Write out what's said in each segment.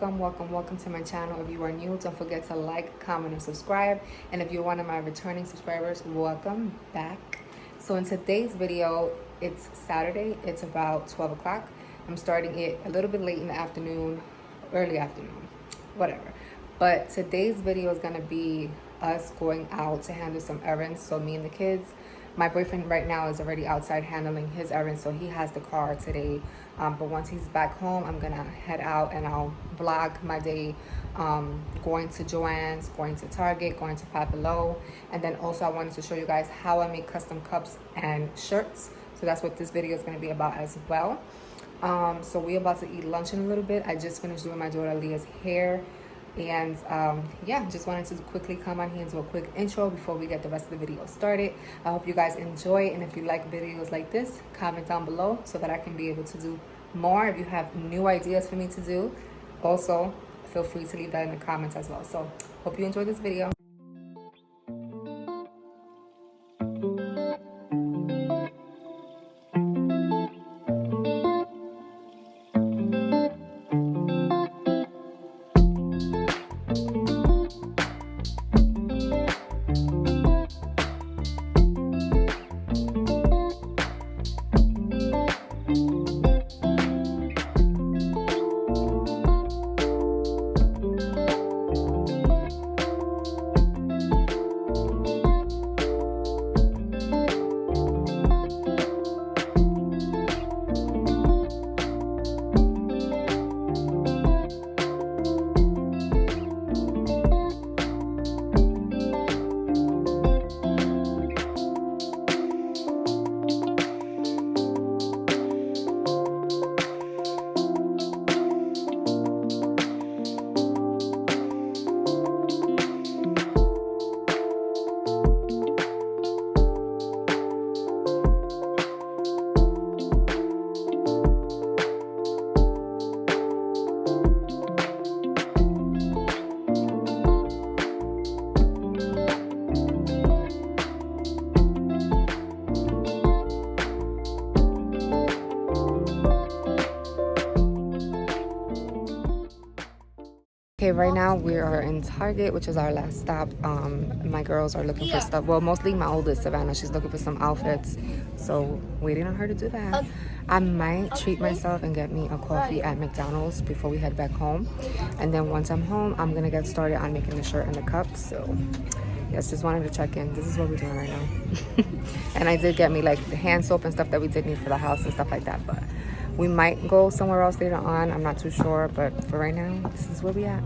welcome to my channel. If you are new, don't forget to like, comment, and subscribe. And if you're one of my returning subscribers, welcome back. So in today's video, it's Saturday. It's about 12 o'clock. I'm starting it a little bit late in the afternoon, early afternoon, whatever. But today's video is gonna be us going out to handle some errands. So me and the kids. My boyfriend right now is already outside handling his errands, so he has the car today. But once he's back home, I'm gonna head out and I'll vlog my day, going to Joanns, going to Target, going to Five Below. And then also I wanted to show you guys how I make custom cups and shirts. So that's what this video is gonna be about as well. So we're about to eat lunch in a little bit. I just finished doing my daughter Leah's hair. And yeah, just wanted to quickly come on here and do a quick intro before we get the rest of the video started. I hope you guys enjoy, and if you like videos like this, comment down below so that I can be able to do more. If you have new ideas for me to do, also feel free to leave that in the comments as well. So hope you enjoy this video. Okay, right now we are in Target, which is our last stop. My girls are looking for stuff. Well, mostly my oldest, Savannah. She's looking for some outfits. So waiting on her to do that. I might treat myself and get me a coffee at McDonald's before we head back home. And then once I'm home, I'm going to get started on making the shirt and the cups. So yes, just wanted to check in. This is what we're doing right now. And I did get me like the hand soap and stuff that we did need for the house and stuff like that. But we might go somewhere else later on. I'm not too sure, but for right now, this is where we at.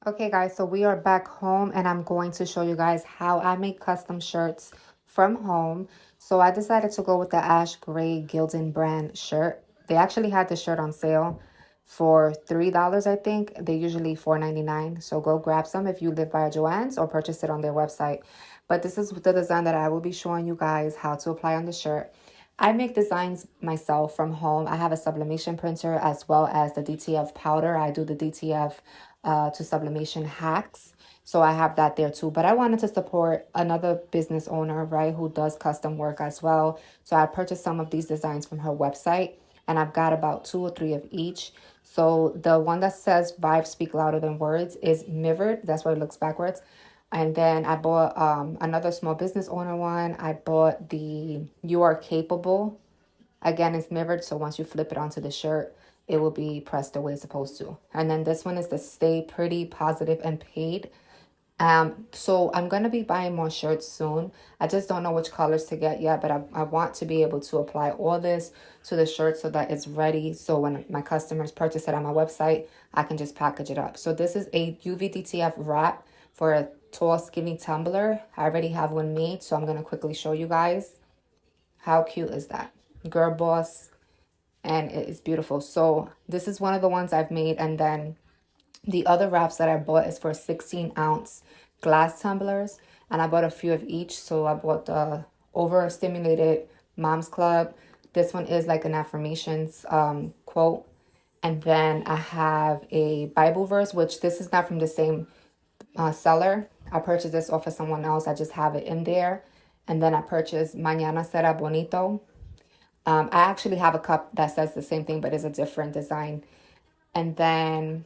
Okay, guys, so we are back home, and I'm going to show you guys how I make custom shirts from home. So I decided to go with the Ash Gray Gildan brand shirt. They actually had the shirt on sale for $3, I think. They're usually $4.99. So go grab some if you live by a Joanns or purchase it on their website. But this is the design that I will be showing you guys how to apply on the shirt. I make designs myself from home. I have a sublimation printer as well as the DTF powder. I do the DTF to sublimation hacks. So I have that there too. But I wanted to support another business owner, right, who does custom work as well. So I purchased some of these designs from her website, and I've got about 2 or 3 of each. So the one that says vibes speak louder than words is mirrored. That's why it looks backwards. And then I bought another small business owner one. I bought the You Are Capable. Again, it's mirrored, so once you flip it onto the shirt, it will be pressed the way it's supposed to. And then this one is the Stay Pretty, Positive, and Paid. So I'm going to be buying more shirts soon. I just don't know which colors to get yet, but I want to be able to apply all this to the shirt so that it's ready. So when my customers purchase it on my website, I can just package it up. So this is a UV DTF wrap for a tall, skinny tumbler. I already have one made, so I'm going to quickly show you guys. How cute is that? Girl boss, and it is beautiful. So this is one of the ones I've made, and then the other wraps that I bought is for 16-ounce glass tumblers, and I bought a few of each. So I bought the Overstimulated Moms Club. This one is like an affirmations quote. And then I have a Bible verse, which this is not from the same seller. I purchased this off of someone else. I just have it in there. And then I purchased Mañana Será Bonito. I actually have a cup that says the same thing, but it's a different design. And then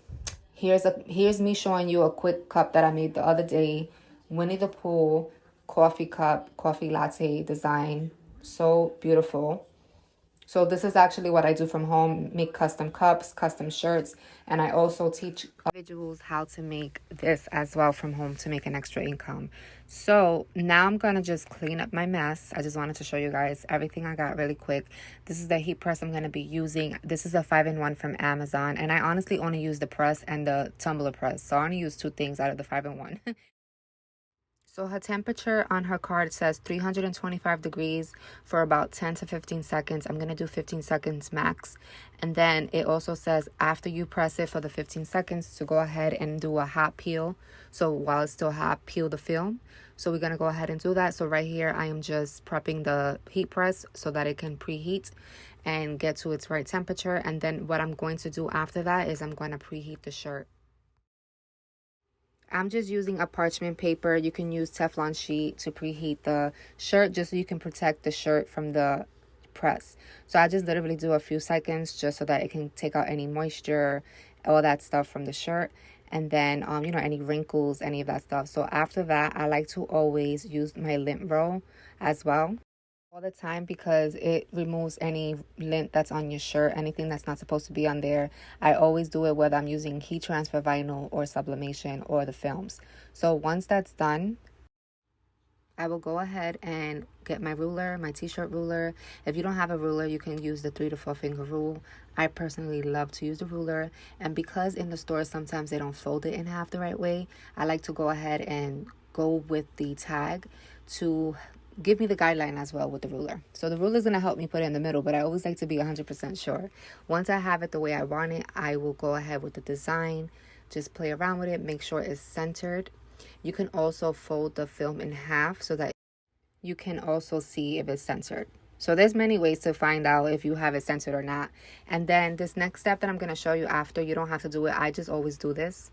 here's me showing you a quick cup that I made the other day. Winnie the Pooh coffee cup, coffee latte design. So beautiful. So this is actually what I do from home, make custom cups, custom shirts, and I also teach individuals how to make this as well from home to make an extra income. So now I'm going to just clean up my mess. I just wanted to show you guys everything I got really quick. This is the heat press I'm going to be using. This is a 5-in-1 from Amazon, and I honestly only use the press and the tumbler press. So I only use 2 things out of the 5-in-1. So her temperature on her card says 325 degrees for about 10 to 15 seconds. I'm going to do 15 seconds max. And then it also says after you press it for the 15 seconds to go ahead and do a hot peel. So while it's still hot, peel the film. So we're going to go ahead and do that. So right here, I am just prepping the heat press so that it can preheat and get to its right temperature. And then what I'm going to do after that is I'm going to preheat the shirt. I'm just using a parchment paper. You can use Teflon sheet to preheat the shirt just so you can protect the shirt from the press. So I just literally do a few seconds just so that it can take out any moisture, all that stuff from the shirt. And then, you know, any wrinkles, any of that stuff. So after that, I like to always use my lint roll as well all the time because it removes any lint that's on your shirt, anything that's not supposed to be on there. I always do it whether I'm using heat transfer vinyl or sublimation or the films. So once that's done, I will go ahead and get my ruler, my t-shirt ruler. If you don't have a ruler, you can use the 3 to 4 finger rule. I personally love to use the ruler, and because in the store sometimes they don't fold it in half the right way, I like to go ahead and go with the tag to give me the guideline as well with the ruler. So the ruler is going to help me put it in the middle, but I always like to be 100% sure. Once I have it the way I want it, I will go ahead with the design, just play around with it, make sure it's centered. You can also fold the film in half so that you can also see if it's centered. So there's many ways to find out if you have it centered or not. And then this next step that I'm going to show you after, you don't have to do it. I just always do this.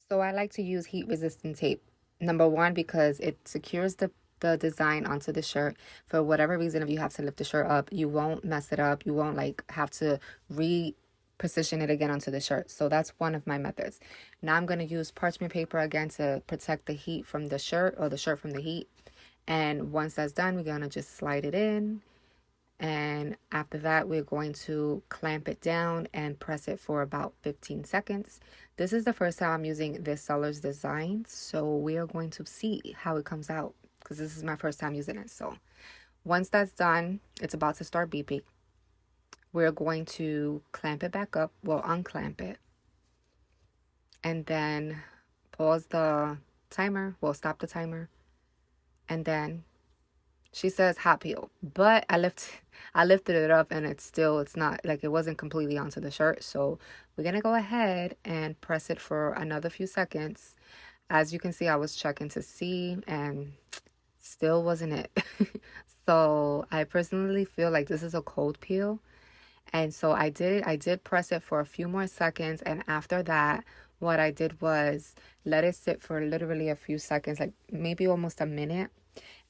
So I like to use heat resistant tape. Number one, because it secures the design onto the shirt. For whatever reason, if you have to lift the shirt up, you won't mess it up. You won't like have to reposition it again onto the shirt. So that's one of my methods. Now I'm going to use parchment paper again to protect the heat from the shirt or the shirt from the heat. And once that's done, we're going to just slide it in. And after that, we're going to clamp it down and press it for about 15 seconds. This is the first time I'm using this seller's design, so we are going to see how it comes out because this is my first time using it. So once that's done, it's about to start beeping. We're going to clamp it back up, well, unclamp it, and then pause the timer, well, stop the timer, and then she says hot peel, but I lifted it up and it's not like it wasn't completely onto the shirt. So we're going to go ahead and press it for another few seconds. As you can see, I was checking to see and still wasn't it. So I personally feel like this is a cold peel. And so I did press it for a few more seconds. And after that, what I did was let it sit for literally a few seconds, like maybe almost a minute.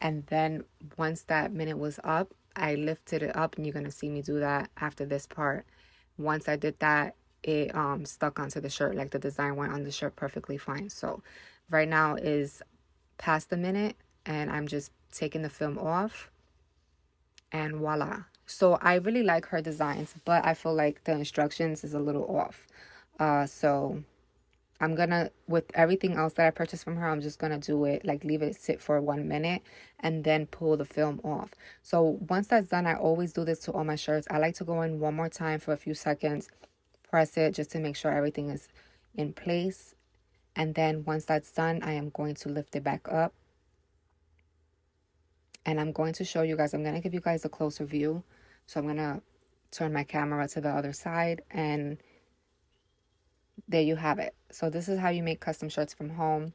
And then once that minute was up, I lifted it up, and you're going to see me do that after this part. Once I did that, it stuck onto the shirt, like the design went on the shirt perfectly fine. So right now is past the minute, and I'm just taking the film off, and voila. So I really like her designs, but I feel like the instructions is a little off. So I'm gonna, with everything else that I purchased from her, I'm just gonna do it, like leave it sit for 1 minute and then pull the film off. So once that's done, I always do this to all my shirts. I like to go in one more time for a few seconds, press it just to make sure everything is in place. And then once that's done, I am going to lift it back up. And I'm going to show you guys, I'm gonna give you guys a closer view. So I'm gonna turn my camera to the other side, and there you have it. So this is how you make custom shirts from home.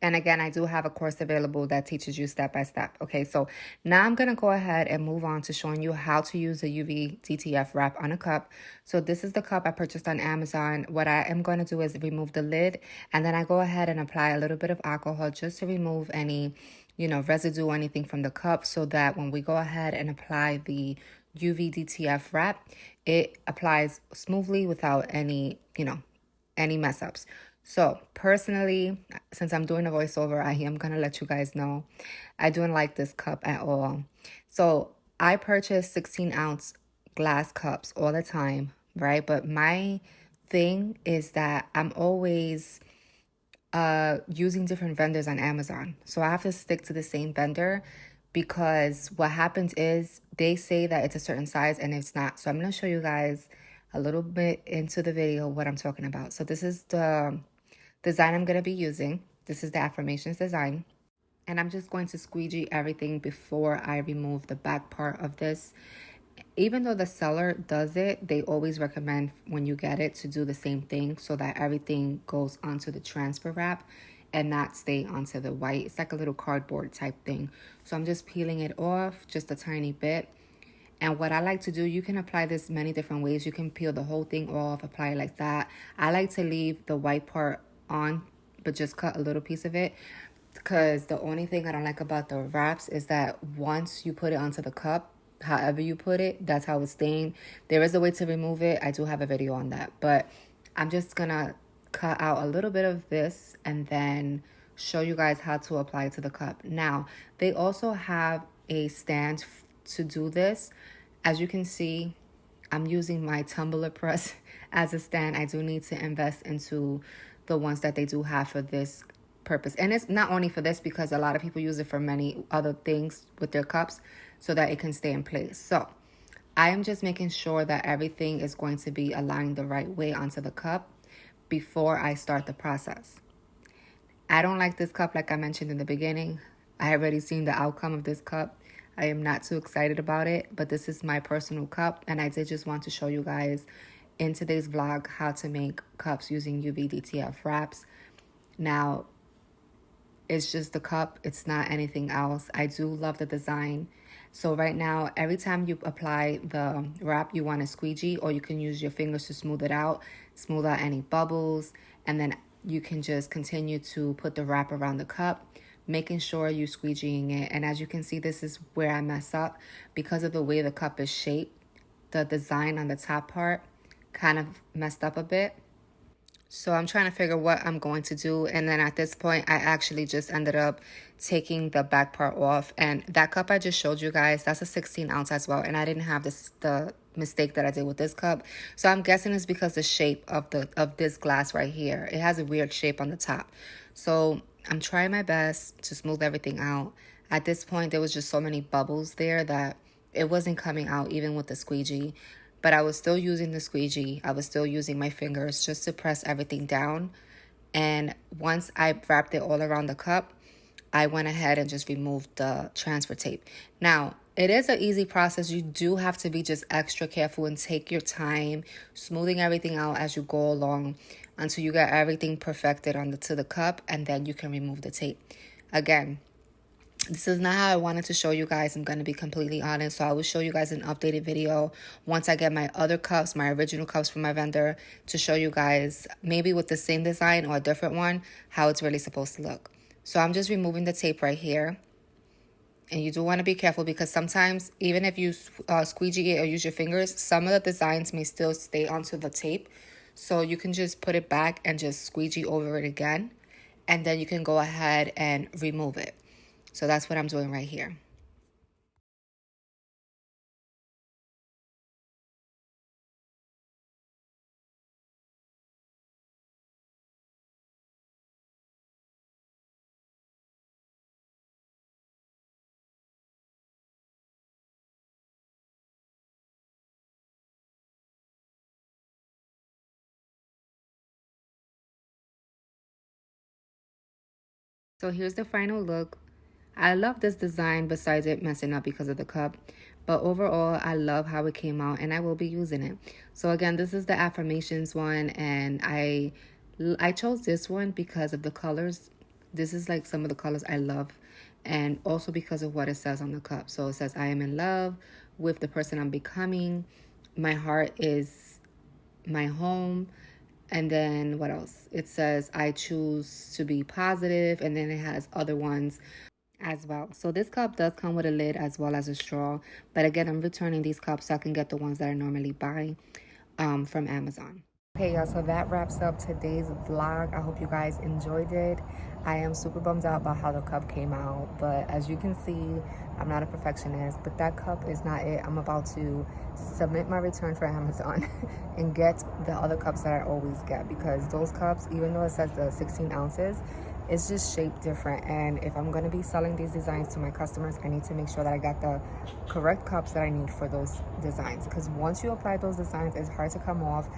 And again, I do have a course available that teaches you step by step. Okay, so now I'm going to go ahead and move on to showing you how to use a UV DTF wrap on a cup. So this is the cup I purchased on Amazon. What I am going to do is remove the lid, and then I go ahead and apply a little bit of alcohol just to remove any, residue or anything from the cup, so that when we go ahead and apply the UV wrap, it applies smoothly without any, any mess ups. So personally, since I'm doing a voiceover, I am gonna let you guys know I don't like this cup at all. So I purchase 16-ounce glass cups all the time, right? But my thing is that I'm always using different vendors on Amazon. So I have to stick to the same vendor because what happens is they say that it's a certain size and it's not. So I'm going to show you guys a little bit into the video what I'm talking about. So this is the design I'm going to be using. This is the affirmations design. And I'm just going to squeegee everything before I remove the back part of this. Even though the seller does it, they always recommend when you get it to do the same thing so that everything goes onto the transfer wrap and not stay onto the white. It's like a little cardboard type thing. So I'm just peeling it off just a tiny bit. And what I like to do, you can apply this many different ways. You can peel the whole thing off, apply it like that. I like to leave the white part on, but just cut a little piece of it. Because the only thing I don't like about the wraps is that once you put it onto the cup, however you put it, that's how it's stained. There is a way to remove it. I do have a video on that. But I'm just going to cut out a little bit of this and then show you guys how to apply it to the cup. Now, they also have a stand to do this. As you can see, I'm using my tumbler press as a stand. I do need to invest into the ones that they do have for this purpose. And it's not only for this, because a lot of people use it for many other things with their cups so that it can stay in place. So I am just making sure that everything is going to be aligned the right way onto the cup before I start the process. I don't like this cup like I mentioned in the beginning. I already seen the outcome of this cup. I am not too excited about it, but this is my personal cup, and I did just want to show you guys in today's vlog how to make cups using UV wraps. Now, it's just the cup. It's not anything else. I do love the design. So right now, every time you apply the wrap, you want to squeegee, or you can use your fingers to smooth out any bubbles, and then you can just continue to put the wrap around the cup, making sure you're squeegeeing it. And as you can see, this is where I mess up because of the way the cup is shaped. The design on the top part kind of messed up a bit. So I'm trying to figure what I'm going to do. And then at this point, I actually just ended up taking the back part off. And that cup I just showed you guys, that's a 16-ounce as well. And I didn't have the mistake that I did with this cup. So I'm guessing it's because the shape of this glass right here. It has a weird shape on the top. So I'm trying my best to smooth everything out. At this point, there was just so many bubbles there that it wasn't coming out even with the squeegee. But I was still using the squeegee. I was still using my fingers just to press everything down. And once I wrapped it all around the cup, I went ahead and just removed the transfer tape. Now, it is an easy process. You do have to be just extra careful and take your time, smoothing everything out as you go along until you get everything perfected to the cup, and then you can remove the tape. Again, this is not how I wanted to show you guys. I'm going to be completely honest. So I will show you guys an updated video once I get my other cups, my original cups from my vendor, to show you guys maybe with the same design or a different one, how it's really supposed to look. So I'm just removing the tape right here. And you do want to be careful because sometimes even if you squeegee it or use your fingers, some of the designs may still stay onto the tape. So you can just put it back and just squeegee over it again. And then you can go ahead and remove it. So that's what I'm doing right here. So here's the final look. I love this design besides it messing up because of the cup. But overall, I love how it came out and I will be using it. So again, this is the affirmations one, and I chose this one because of the colors. This is like some of the colors I love, and also because of what it says on the cup. So it says, I am in love with the person I'm becoming. My heart is my home. And then what else? It says, I choose to be positive. And then it has other ones. as well. So this cup does come with a lid as well as a straw, but again, I'm returning these cups so I can get the ones that I normally buy from Amazon. Okay, y'all, so that wraps up today's vlog. I hope you guys enjoyed it. I am super bummed out about how the cup came out, but as you can see, I'm not a perfectionist, but that cup is not it. I'm about to submit my return for Amazon and get the other cups that I always get, because those cups, even though it says the 16 ounces, it's just shaped different. And if I'm going to be selling these designs to my customers, I need to make sure that I got the correct cups that I need for those designs, because once you apply those designs, it's hard to come off.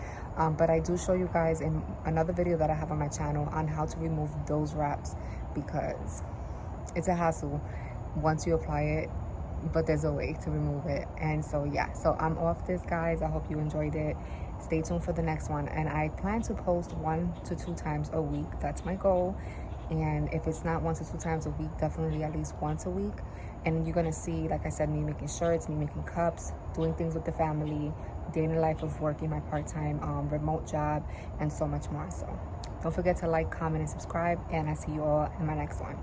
But I do show you guys in another video that I have on my channel on how to remove those wraps, because it's a hassle once you apply it, but there's a way to remove it. And so yeah, so I'm off this, guys. I hope you enjoyed it. Stay tuned for the next one, and I plan to post 1 to 2 times a week. That's my goal. And if it's not 1 to 2 times a week, definitely at least once a week. And you're gonna see, like I said, me making shirts, me making cups, doing things with the family, day in the life of working my part-time remote job, and so much more. So don't forget to like, comment, and subscribe, and I see you all in my next one.